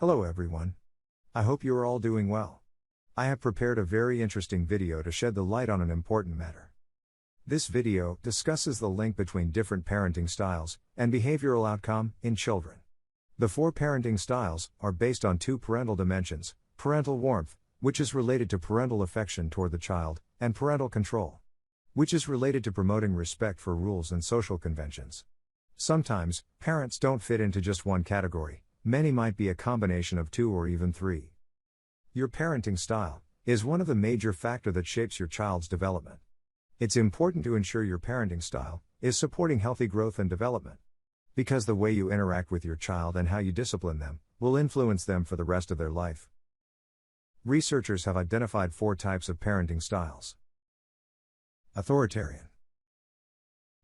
Hello everyone. I hope you are all doing well. I have prepared a very interesting video to shed the light on an important matter. This video discusses the link between different parenting styles and behavioral outcome in children. The 4 parenting styles are based on 2 parental dimensions: parental warmth, which is related to parental affection toward the child, and parental control, which is related to promoting respect for rules and social conventions. Sometimes, parents don't fit into just one category. Many might be a combination of 2 or even 3. Your parenting style is one of the major factors that shapes your child's development. It's important to ensure your parenting style is supporting healthy growth and development, because the way you interact with your child and how you discipline them will influence them for the rest of their life. Researchers have identified 4 types of parenting styles: authoritarian,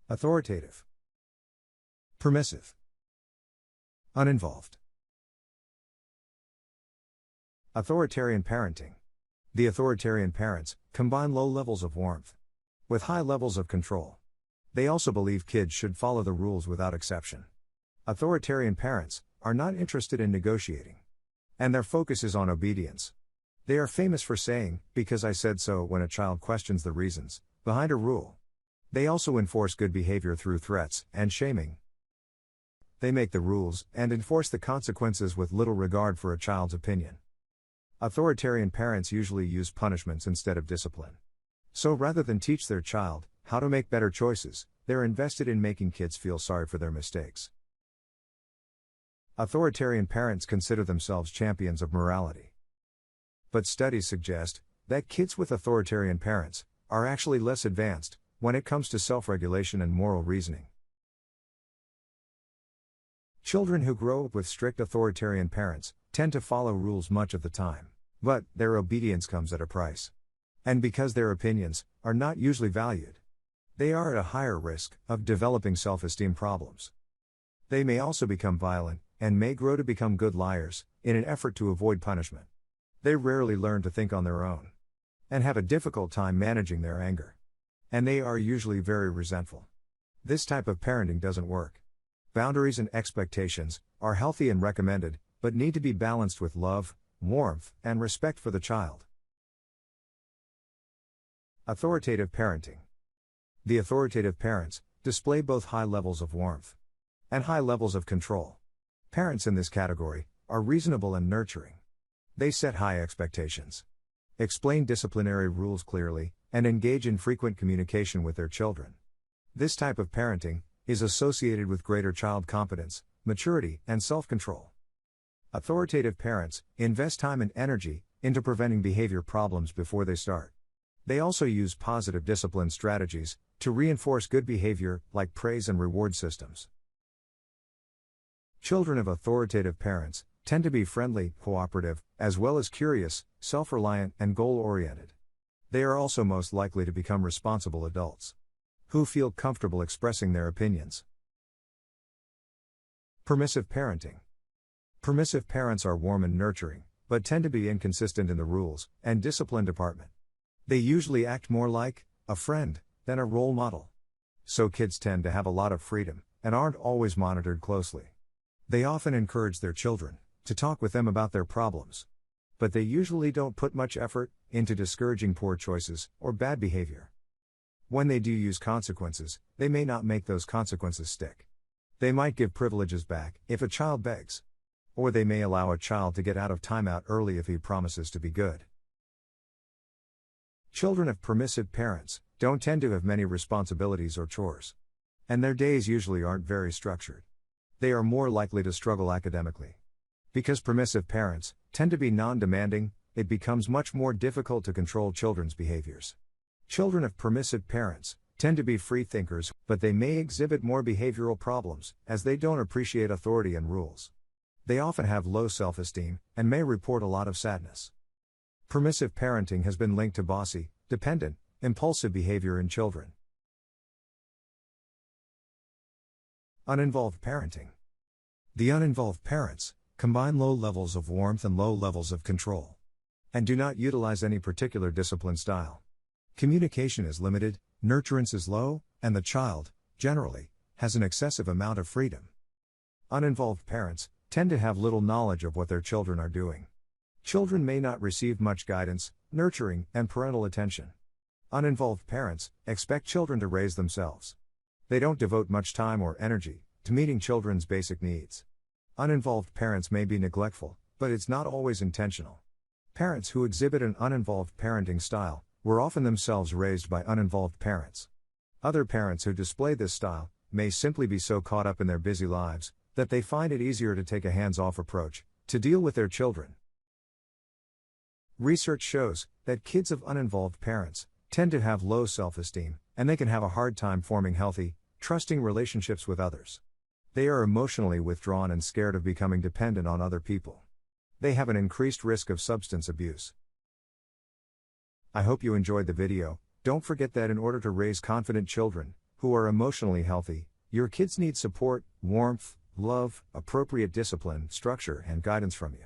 authoritative, permissive, uninvolved. Authoritarian parenting. The authoritarian parents combine low levels of warmth with high levels of control. They also believe kids should follow the rules without exception. Authoritarian parents are not interested in negotiating, and their focus is on obedience. They are famous for saying, "Because I said so," when a child questions the reasons behind a rule. They also enforce good behavior through threats and shaming. They make the rules and enforce the consequences with little regard for a child's opinion. Authoritarian parents usually use punishments instead of discipline. So rather than teach their child how to make better choices, they're invested in making kids feel sorry for their mistakes. Authoritarian parents consider themselves champions of morality. But studies suggest that kids with authoritarian parents are actually less advanced when it comes to self-regulation and moral reasoning. Children who grow up with strict authoritarian parents tend to follow rules much of the time, but their obedience comes at a price. And because their opinions are not usually valued, they are at a higher risk of developing self-esteem problems. They may also become violent and may grow to become good liars in an effort to avoid punishment. They rarely learn to think on their own and have a difficult time managing their anger. And they are usually very resentful. This type of parenting doesn't work. Boundaries and expectations are healthy and recommended, but need to be balanced with love, warmth, and respect for the child. Authoritative parenting. The authoritative parents display both high levels of warmth and high levels of control. Parents in this category are reasonable and nurturing. They set high expectations, explain disciplinary rules clearly, and engage in frequent communication with their children. This type of parenting is associated with greater child competence, maturity, and self-control. Authoritative parents invest time and energy into preventing behavior problems before they start. They also use positive discipline strategies to reinforce good behavior, like praise and reward systems. Children of authoritative parents tend to be friendly, cooperative, as well as curious, self-reliant, and goal-oriented. They are also most likely to become responsible adults who feel comfortable expressing their opinions. Permissive parenting. Permissive parents are warm and nurturing, but tend to be inconsistent in the rules and discipline department. They usually act more like a friend than a role model. So kids tend to have a lot of freedom and aren't always monitored closely. They often encourage their children to talk with them about their problems, but they usually don't put much effort into discouraging poor choices or bad behavior. When they do use consequences, they may not make those consequences stick. They might give privileges back if a child begs, or they may allow a child to get out of timeout early if he promises to be good. Children of permissive parents don't tend to have many responsibilities or chores, and their days usually aren't very structured. They are more likely to struggle academically. Because permissive parents tend to be non-demanding, it becomes much more difficult to control children's behaviors. Children of permissive parents tend to be free thinkers, but they may exhibit more behavioral problems as they don't appreciate authority and rules. They often have low self-esteem and may report a lot of sadness. Permissive parenting has been linked to bossy, dependent, impulsive behavior in children. Uninvolved parenting. The uninvolved parents combine low levels of warmth and low levels of control, and do not utilize any particular discipline style. Communication is limited, nurturance is low, and the child, generally, has an excessive amount of freedom. Uninvolved parents tend to have little knowledge of what their children are doing. Children may not receive much guidance, nurturing, and parental attention. Uninvolved parents expect children to raise themselves. They don't devote much time or energy to meeting children's basic needs. Uninvolved parents may be neglectful, but it's not always intentional. Parents who exhibit an uninvolved parenting style were often themselves raised by uninvolved parents. Other parents who display this style may simply be so caught up in their busy lives that they find it easier to take a hands-off approach to deal with their children. Research shows that kids of uninvolved parents tend to have low self-esteem, and they can have a hard time forming healthy, trusting relationships with others. They are emotionally withdrawn and scared of becoming dependent on other people. They have an increased risk of substance abuse. I hope you enjoyed the video. Don't forget that in order to raise confident children who are emotionally healthy, your kids need support, warmth, love, appropriate discipline, structure, and guidance from you.